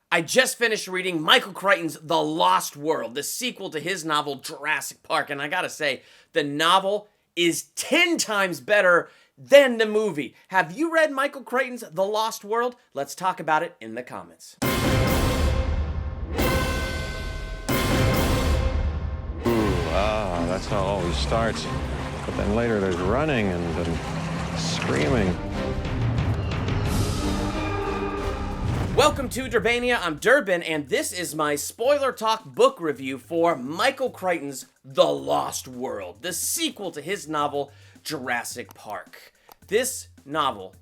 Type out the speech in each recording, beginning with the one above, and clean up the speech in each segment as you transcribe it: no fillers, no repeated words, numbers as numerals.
I just finished reading Michael Crichton's The Lost World, the sequel to his novel Jurassic Park, and I gotta say, the novel is 10 times better than the movie. Have you read Michael Crichton's The Lost World? Let's talk about it in the comments. That's how it always starts. But then later there's running and screaming. Welcome to Durbania, I'm Durbin, and this is my spoiler talk book review for Michael Crichton's The Lost World, the sequel to his novel Jurassic Park. This novel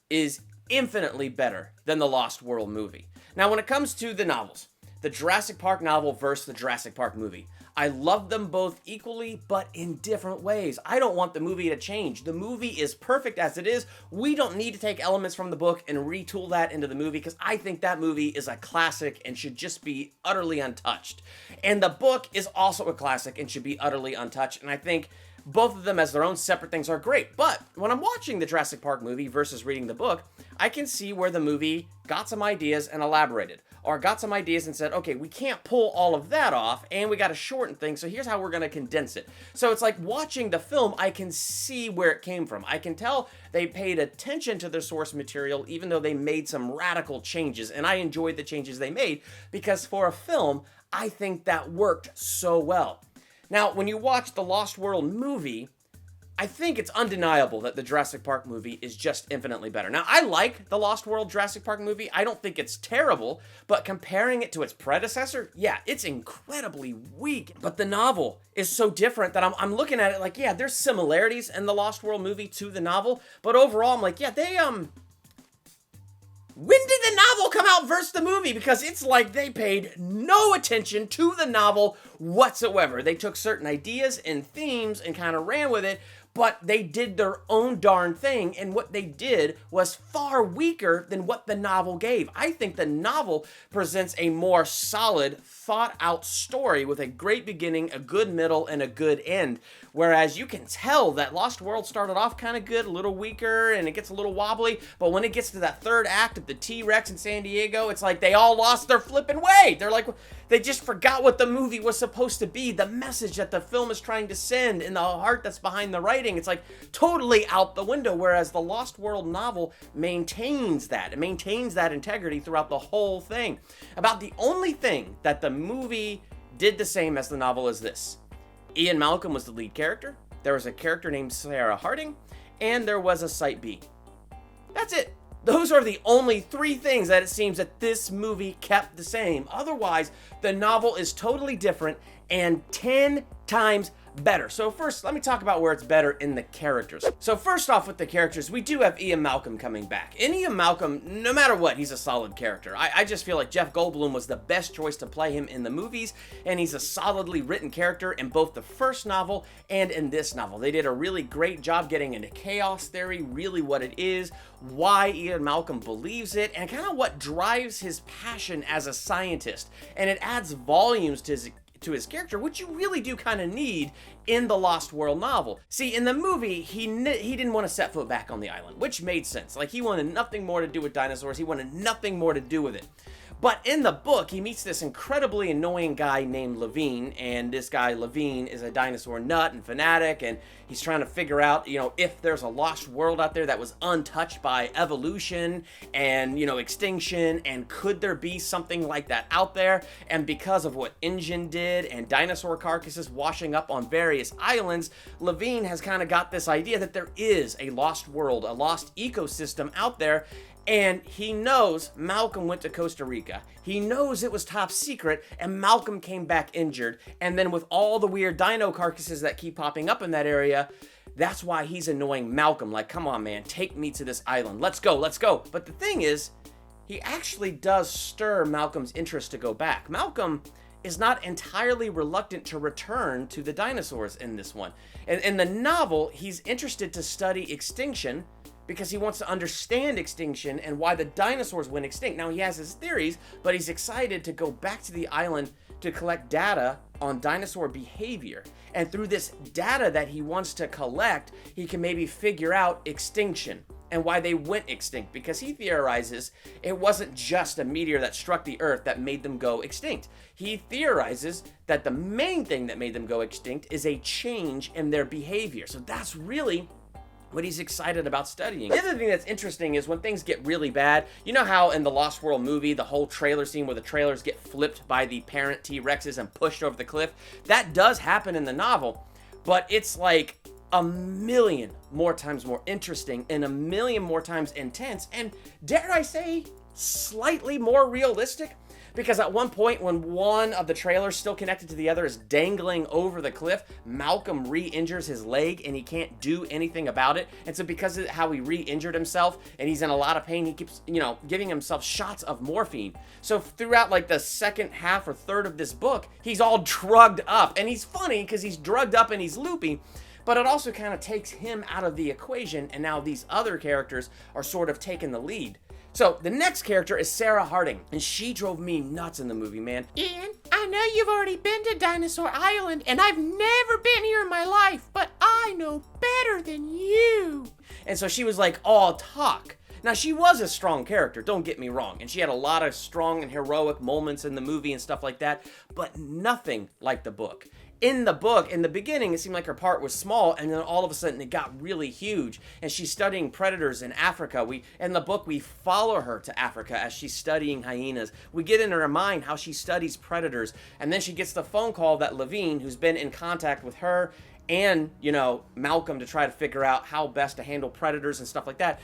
is infinitely better than the Lost World movie. Now, when it comes to the novels, the Jurassic Park novel versus the Jurassic Park movie, I love them both equally, but in different ways. I don't want the movie to change. The movie is perfect as it is. We don't need to take elements from the book and retool that into the movie because I think that movie is a classic and should just be utterly untouched. And the book is also a classic and should be utterly untouched. And I think both of them as their own separate things are great. But when I'm watching the Jurassic Park movie versus reading the book, I can see where the movie got some ideas and elaborated. Or got some ideas and said, okay, we can't pull all of that off, and we got to shorten things, so here's how we're going to condense it. So it's like watching the film, I can see where it came from. I can tell they paid attention to their source material, even though they made some radical changes, and I enjoyed the changes they made, because for a film, I think that worked so well. Now, when you watch the Lost World movie, I think it's undeniable that the Jurassic Park movie is just infinitely better. Now, I like the Lost World Jurassic Park movie. I don't think it's terrible, but comparing it to its predecessor, yeah, it's incredibly weak. But the novel is so different that I'm looking at it like, yeah, there's similarities in the Lost World movie to the novel, but overall, I'm like, yeah, when did the novel come out versus the movie? Because it's like they paid no attention to the novel whatsoever. They took certain ideas and themes and kind of ran with it, but they did their own darn thing, and what they did was far weaker than what the novel gave. I think the novel presents a more solid, thought-out story with a great beginning, a good middle, and a good end, whereas you can tell that Lost World started off kind of good, a little weaker, and it gets a little wobbly, but when it gets to that third act of the T-Rex in San Diego, it's like they all lost their flipping way. They're like, they just forgot what the movie was supposed to be, the message that the film is trying to send, and the heart that's behind the writing. It's like totally out the window, whereas the Lost World novel maintains that. It maintains that integrity throughout the whole thing. About the only thing that the movie did the same as the novel is this. Ian Malcolm was the lead character, there was a character named Sarah Harding, and there was a Site B. That's it. Those are the only three things that it seems that this movie kept the same. Otherwise, the novel is totally different and 10 times better. So first, let me talk about where it's better in the characters. So first off with the characters, we do have Ian Malcolm coming back. And Ian Malcolm, no matter what, he's a solid character. I just feel like Jeff Goldblum was the best choice to play him in the movies, and he's a solidly written character in both the first novel and in this novel. They did a really great job getting into chaos theory, really what it is, why Ian Malcolm believes it, and kind of what drives his passion as a scientist. And it adds volumes to his character, which you really do kind of need in the Lost World novel. See, in the movie, he didn't want to set foot back on the island, which made sense. Like, he wanted nothing more to do with dinosaurs. He wanted nothing more to do with it. But in the book, he meets this incredibly annoying guy named Levine, and this guy, Levine, is a dinosaur nut and fanatic, and he's trying to figure out, if there's a lost world out there that was untouched by evolution and, extinction, and could there be something like that out there? And because of what InGen did and dinosaur carcasses washing up on various islands, Levine has kind of got this idea that there is a lost world, a lost ecosystem out there. And he knows Malcolm went to Costa Rica. He knows it was top secret, and Malcolm came back injured. And then with all the weird dino carcasses that keep popping up in that area, that's why he's annoying Malcolm. Like, come on, man, take me to this island. Let's go, let's go. But the thing is, he actually does stir Malcolm's interest to go back. Malcolm is not entirely reluctant to return to the dinosaurs in this one. And in the novel, he's interested to study extinction, because he wants to understand extinction and why the dinosaurs went extinct. Now, he has his theories, but he's excited to go back to the island to collect data on dinosaur behavior. And through this data that he wants to collect, he can maybe figure out extinction and why they went extinct, because he theorizes it wasn't just a meteor that struck the Earth that made them go extinct. He theorizes that the main thing that made them go extinct is a change in their behavior. So that's really what he's excited about studying. The other thing that's interesting is when things get really bad, you know how in the Lost World movie, the whole trailer scene where the trailers get flipped by the parent T-Rexes and pushed over the cliff? That does happen in the novel, but it's like a million more times more interesting and a million more times intense, and dare I say, slightly more realistic. Because at one point, when one of the trailers still connected to the other is dangling over the cliff, Malcolm re-injures his leg and he can't do anything about it. And so because of how he re-injured himself and he's in a lot of pain, he keeps, giving himself shots of morphine. So throughout like the second half or third of this book, he's all drugged up. And he's funny because he's drugged up and he's loopy. But it also kind of takes him out of the equation, and now these other characters are sort of taking the lead. So the next character is Sarah Harding, and she drove me nuts in the movie, man. Ian, I know you've already been to Dinosaur Island, and I've never been here in my life, but I know better than you. And so she was like all talk. Now, she was a strong character, don't get me wrong, and she had a lot of strong and heroic moments in the movie and stuff like that, but nothing like the book. In the book, in the beginning, it seemed like her part was small, and then all of a sudden it got really huge, and she's studying predators in Africa. In the book, we follow her to Africa as she's studying hyenas. We get in her mind how she studies predators, and then she gets the phone call that Levine, who's been in contact with her and, Malcolm to try to figure out how best to handle predators and stuff like that.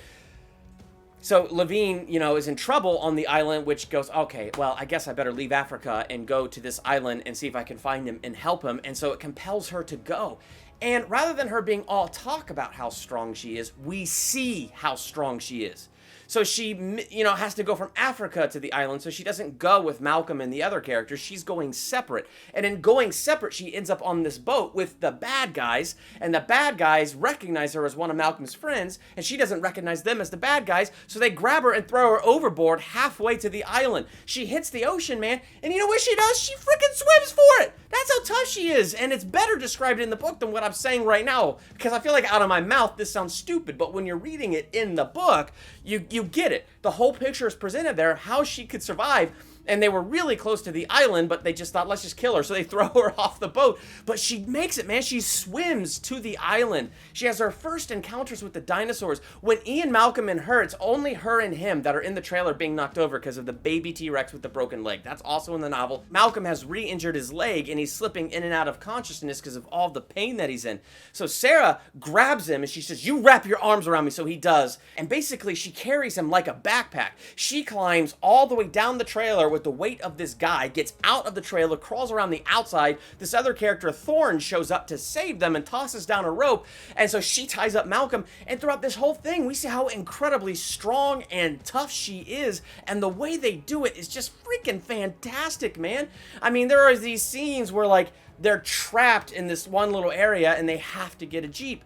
So Levine, is in trouble on the island, which goes, okay, well, I guess I better leave Africa and go to this island and see if I can find him and help him. And so it compels her to go. And rather than her being all talk about how strong she is, we see how strong she is. So she, has to go from Africa to the island, so she doesn't go with Malcolm and the other characters. She's going separate. And in going separate, she ends up on this boat with the bad guys, and the bad guys recognize her as one of Malcolm's friends, and she doesn't recognize them as the bad guys, so they grab her and throw her overboard halfway to the island. She hits the ocean, man, and you know what she does? She freaking swims for it! That's how tough she is, and it's better described in the book than what I'm saying right now, because I feel like out of my mouth this sounds stupid, but when you're reading it in the book, you get it. The whole picture is presented there, how she could survive. And they were really close to the island, but they just thought, let's just kill her. So they throw her off the boat. But she makes it, man. She swims to the island. She has her first encounters with the dinosaurs. When Ian, Malcolm, and her, it's only her and him that are in the trailer being knocked over because of the baby T-Rex with the broken leg. That's also in the novel. Malcolm has re-injured his leg, and he's slipping in and out of consciousness because of all the pain that he's in. So Sarah grabs him, and she says, you wrap your arms around me. So he does. And basically, she carries him like a backpack. She climbs all the way down the trailer with the weight of this guy, gets out of the trailer, crawls around the outside. This other character, Thorne, shows up to save them and tosses down a rope. And so she ties up Malcolm. And throughout this whole thing, we see how incredibly strong and tough she is. And the way they do it is just freaking fantastic, man. I mean, there are these scenes where, like, they're trapped in this one little area and they have to get a Jeep.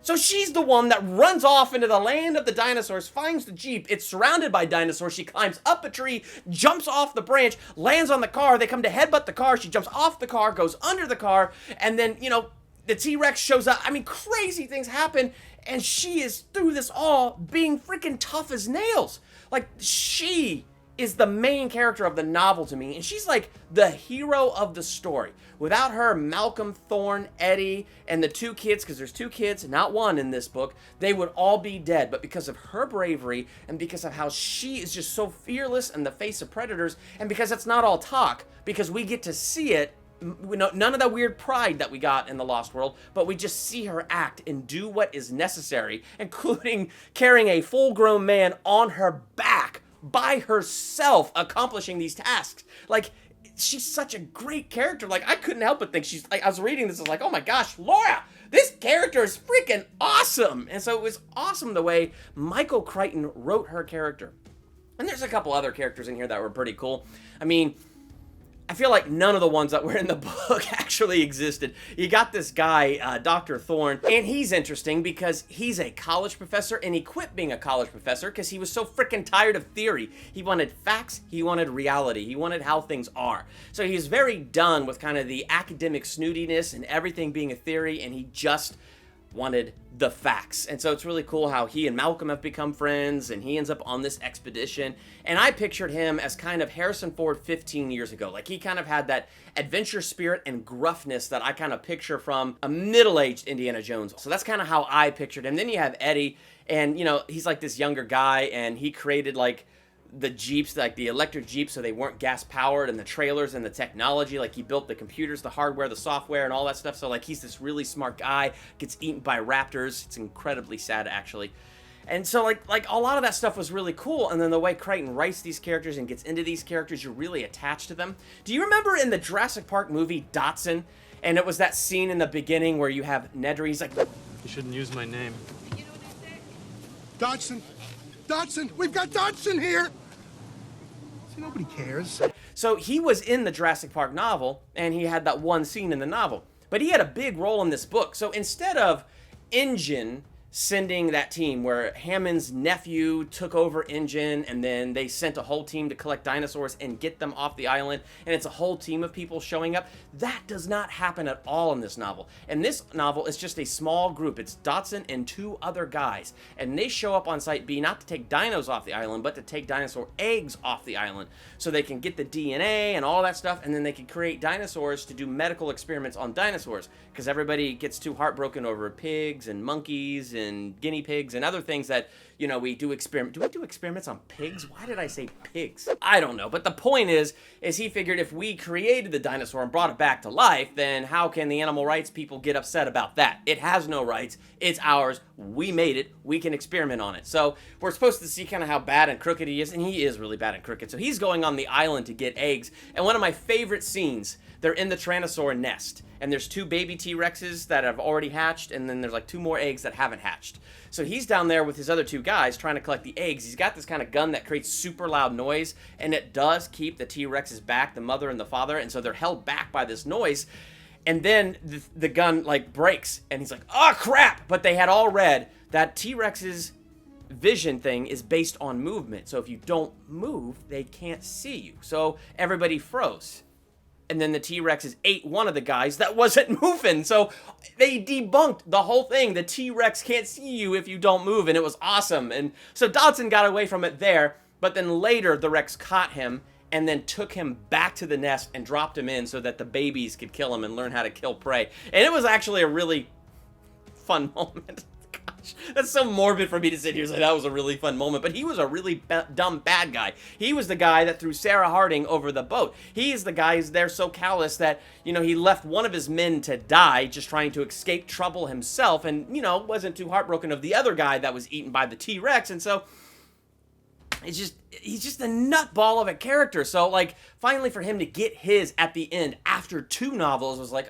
So she's the one that runs off into the land of the dinosaurs, finds the Jeep. It's surrounded by dinosaurs. She climbs up a tree, jumps off the branch, lands on the car. They come to headbutt the car. She jumps off the car, goes under the car, and then, the T-Rex shows up. I mean, crazy things happen, and she is, through this all, being freaking tough as nails. Like, she is the main character of the novel to me, and she's like the hero of the story. Without her, Malcolm, Thorne, Eddie, and the two kids, because there's two kids, not one in this book, they would all be dead. But because of her bravery, and because of how she is just so fearless in the face of predators, and because it's not all talk, because we get to see it, none of that weird pride that we got in the Lost World, but we just see her act and do what is necessary, including carrying a full-grown man on her back by herself, accomplishing these tasks. Like, she's such a great character. Like, I couldn't help but think she's, like, I was reading this, I was like, oh my gosh, Laura, this character is freaking awesome. And so it was awesome the way Michael Crichton wrote her character. And there's a couple other characters in here that were pretty cool. I mean, I feel like none of the ones that were in the book actually existed. You got this guy, Dr. Thorne, and he's interesting because he's a college professor, and he quit being a college professor because he was so freaking tired of theory. He wanted facts, he wanted reality, he wanted how things are. So he's very done with kind of the academic snootiness and everything being a theory, and he just wanted the facts. And so it's really cool how he and Malcolm have become friends, and he ends up on this expedition. And I pictured him as kind of Harrison Ford 15 years ago. Like, he kind of had that adventure spirit and gruffness that I kind of picture from a middle-aged Indiana Jones. So that's kind of how I pictured him. Then you have Eddie, and, you know, he's like this younger guy, and he created, like, the Jeeps, like the electric Jeeps, so they weren't gas powered, and the trailers and the technology. Like, he built the computers, the hardware, the software, and all that stuff. So, like, he's this really smart guy, gets eaten by raptors. It's incredibly sad, actually. And so, like a lot of that stuff was really cool. And then the way Crichton writes these characters and gets into these characters, you're really attached to them. Do you remember in the Jurassic Park movie Dotson? And it was that scene in the beginning where you have Nedry. He's like, you shouldn't use my name. Dodson! Dodson! We've got Dodson here! See, nobody cares. So he was in the Jurassic Park novel, and he had that one scene in the novel. But he had a big role in this book. So instead of InGen sending that team where Hammond's nephew took over InGen, and then they sent a whole team to collect dinosaurs and get them off the island, and it's a whole team of people showing up, that does not happen at all in this novel. And this novel is just a small group. It's Dotson and 2 other guys, and they show up on Site B not to take dinos off the island, but to take dinosaur eggs off the island so they can get the DNA and all that stuff, and then they can create dinosaurs to do medical experiments on dinosaurs, because everybody gets too heartbroken over pigs and monkeys and guinea pigs and other things that, you know, we do experiment. Do we do experiments on pigs? Why did I say pigs? I don't know. But the point is he figured if we created the dinosaur and brought it back to life, then how can the animal rights people get upset about that? It has no rights. It's ours. We made it. We can experiment on it. So we're supposed to see kind of how bad and crooked he is, and he is really bad and crooked. So he's going on the island to get eggs. And one of my favorite scenes, they're in the Tyrannosaur nest, and there's 2 baby T-Rexes that have already hatched, and then there's like 2 more eggs that haven't hatched. So he's down there with his other 2 guys trying to collect the eggs. He's got this kind of gun that creates super loud noise, and it does keep the T-Rexes back, the mother and the father, and so they're held back by this noise. And then the gun, like, breaks, and he's like, oh, crap! But they had all read that T-Rex's vision thing is based on movement. So if you don't move, they can't see you. So everybody froze. And then the T-Rexes ate one of the guys that wasn't moving. So they debunked the whole thing. The T-Rex can't see you if you don't move, and it was awesome. And so Dodson got away from it there, but then later the Rex caught him and then took him back to the nest and dropped him in so that the babies could kill him and learn how to kill prey. And it was actually a really fun moment. Gosh, that's so morbid for me to sit here and say that was a really fun moment, but he was a really dumb bad guy. He was the guy that threw Sarah Harding over the boat. He's the guy who's there so callous that, you know, he left one of his men to die just trying to escape trouble himself, and, you know, wasn't too heartbroken of the other guy that was eaten by the T-Rex. And so he's just a nutball of a character. So, like, finally for him to get his at the end after 2 novels was like,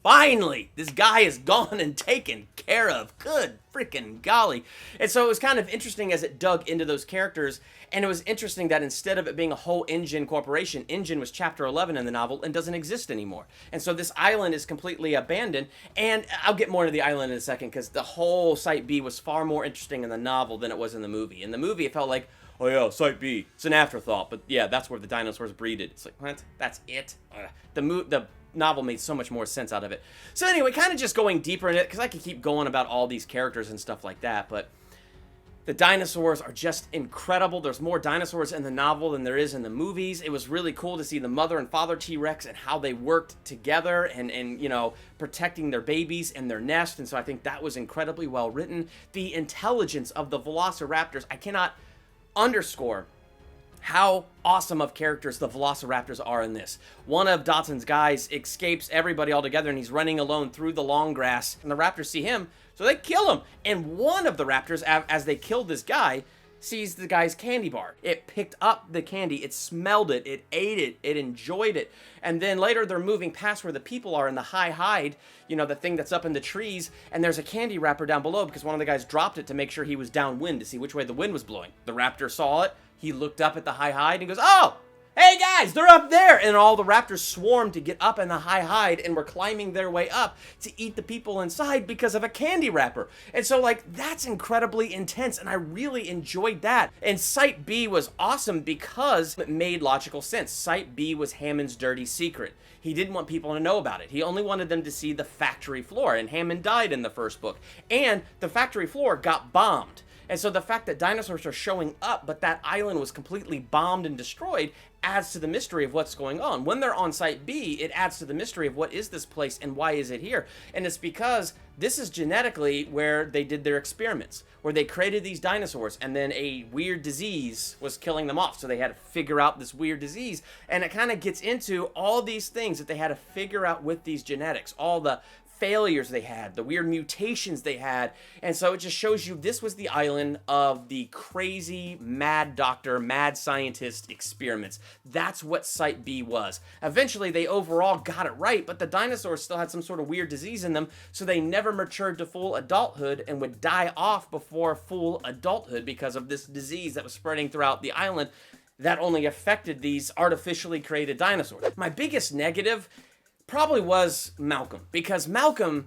finally, this guy is gone and taken care of. Good freaking golly. And so it was kind of interesting as it dug into those characters, and it was interesting that instead of it being a whole InGen corporation, InGen was chapter 11 in the novel and doesn't exist anymore. And so this island is completely abandoned, and I'll get more into the island in a second, because the whole Site B was far more interesting in the novel than it was in the movie. In the movie, it felt like, oh yeah, Site B, it's an afterthought, but yeah, that's where the dinosaurs breeded. It's like, what? That's it? The novel made so much more sense out of it. So anyway, kind of just going deeper in it, because I could keep going about all these characters and stuff like that, but the dinosaurs are just incredible. There's more dinosaurs in the novel than there is in the movies. It was really cool to see the mother and father T-Rex and how they worked together and you know, protecting their babies and their nest, and so I think that was incredibly well written. The intelligence of the velociraptors, I cannot underscore how awesome of characters the velociraptors are in this. One of Dotson's guys escapes everybody altogether, and he's running alone through the long grass, and the raptors see him, so they kill him. And one of the raptors, as they killed this guy, sees the guy's candy bar. It picked up the candy, it smelled it, it ate it, it enjoyed it. And then later they're moving past where the people are in the high hide, you know, the thing that's up in the trees, and there's a candy wrapper down below because one of the guys dropped it to make sure he was downwind to see which way the wind was blowing. The raptor saw it, he looked up at the high hide and goes, oh, hey guys, they're up there. And all the raptors swarmed to get up in the high hide and were climbing their way up to eat the people inside because of a candy wrapper. And so, like, that's incredibly intense, and I really enjoyed that. And Site B was awesome because it made logical sense. Site B was Hammond's dirty secret. He didn't want people to know about it. He only wanted them to see the factory floor, and Hammond died in the first book. And the factory floor got bombed. And so the fact that dinosaurs are showing up, but that island was completely bombed and destroyed, adds to the mystery of what's going on. When they're on Site B, it adds to the mystery of what is this place and why is it here? And it's because this is genetically where they did their experiments, where they created these dinosaurs and then a weird disease was killing them off. So they had to figure out this weird disease. And it kind of gets into all these things that they had to figure out with these genetics, all the failures they had, the weird mutations they had. And so it just shows you this was the island of the crazy mad doctor, mad scientist experiments. That's what Site B was. Eventually they overall got it right, but the dinosaurs still had some sort of weird disease in them, so they never matured to full adulthood and would die off before full adulthood because of this disease that was spreading throughout the island that only affected these artificially created dinosaurs. My biggest negative probably was Malcolm, because Malcolm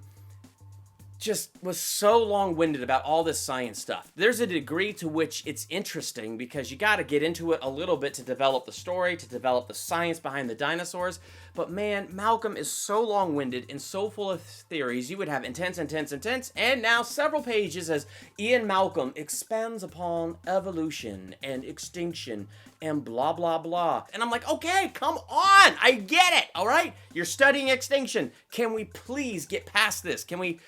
just was so long-winded about all this science stuff. There's a degree to which it's interesting because you got to get into it a little bit to develop the story, to develop the science behind the dinosaurs. But man, Malcolm is so long-winded and so full of theories. You would have intense, and now several pages as Ian Malcolm expands upon evolution and extinction and blah, blah, blah. And I'm like, okay, come on. I get it, all right? You're studying extinction. Can we please get past this? Can we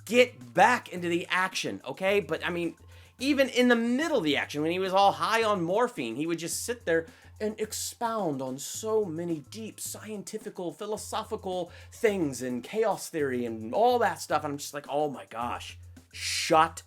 get back into the action, okay? But I mean, even in the middle of the action, when he was all high on morphine, he would just sit there and expound on so many deep scientifical, philosophical things and chaos theory and all that stuff. And I'm just like, oh my gosh, shut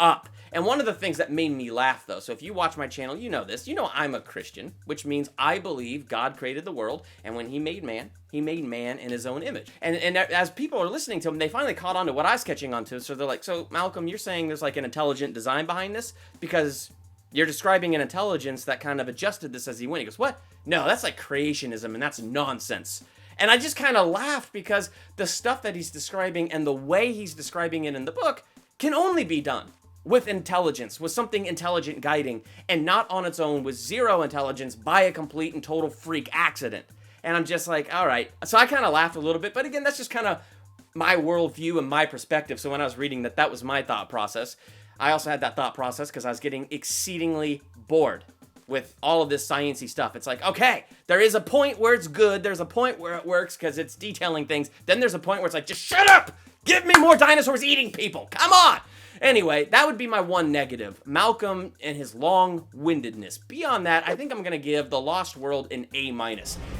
up. And one of the things that made me laugh, though, so if you watch my channel, you know this. You know I'm a Christian, which means I believe God created the world, and when he made man in his own image. And as people are listening to him, they finally caught on to what I was catching on to. So they're like, so Malcolm, you're saying there's like an intelligent design behind this? Because you're describing an intelligence that kind of adjusted this as he went. He goes, what? No, that's like creationism, and that's nonsense. And I just kind of laughed because the stuff that he's describing and the way he's describing it in the book can only be done with intelligence, with something intelligent guiding, and not on its own with zero intelligence by a complete and total freak accident. And I'm just like, all right. So I kind of laughed a little bit, but again, that's just kind of my worldview and my perspective. So when I was reading that was my thought process. I also had that thought process because I was getting exceedingly bored with all of this sciencey stuff. It's like, okay, there is a point where it's good. There's a point where it works because it's detailing things. Then there's a point where it's like, just shut up! Give me more dinosaurs eating people! Come on! Anyway, that would be my one negative. Malcolm and his long-windedness. Beyond that, I think I'm going to give The Lost World an A-.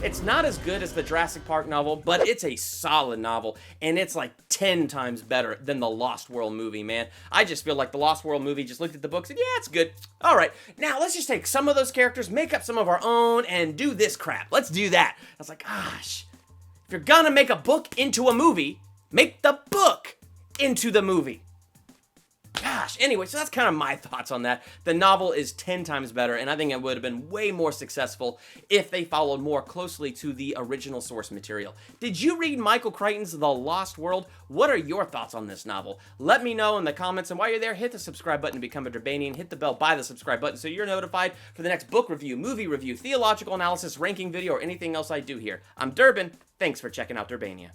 It's not as good as the Jurassic Park novel, but it's a solid novel, and it's like 10 times better than the Lost World movie, man. I just feel like the Lost World movie just looked at the books and, yeah, it's good. All right, now let's just take some of those characters, make up some of our own, and do this crap. Let's do that. I was like, gosh, if you're going to make a book into a movie, make the book into the movie. Gosh, anyway, so that's kind of my thoughts on that. The novel is 10 times better, and I think it would have been way more successful if they followed more closely to the original source material. Did you read Michael Crichton's The Lost World? What are your thoughts on this novel? Let me know in the comments, and while you're there, hit the subscribe button to become a Durbanian. Hit the bell by the subscribe button so you're notified for the next book review, movie review, theological analysis, ranking video, or anything else I do here. I'm Durbin. Thanks for checking out Durbania.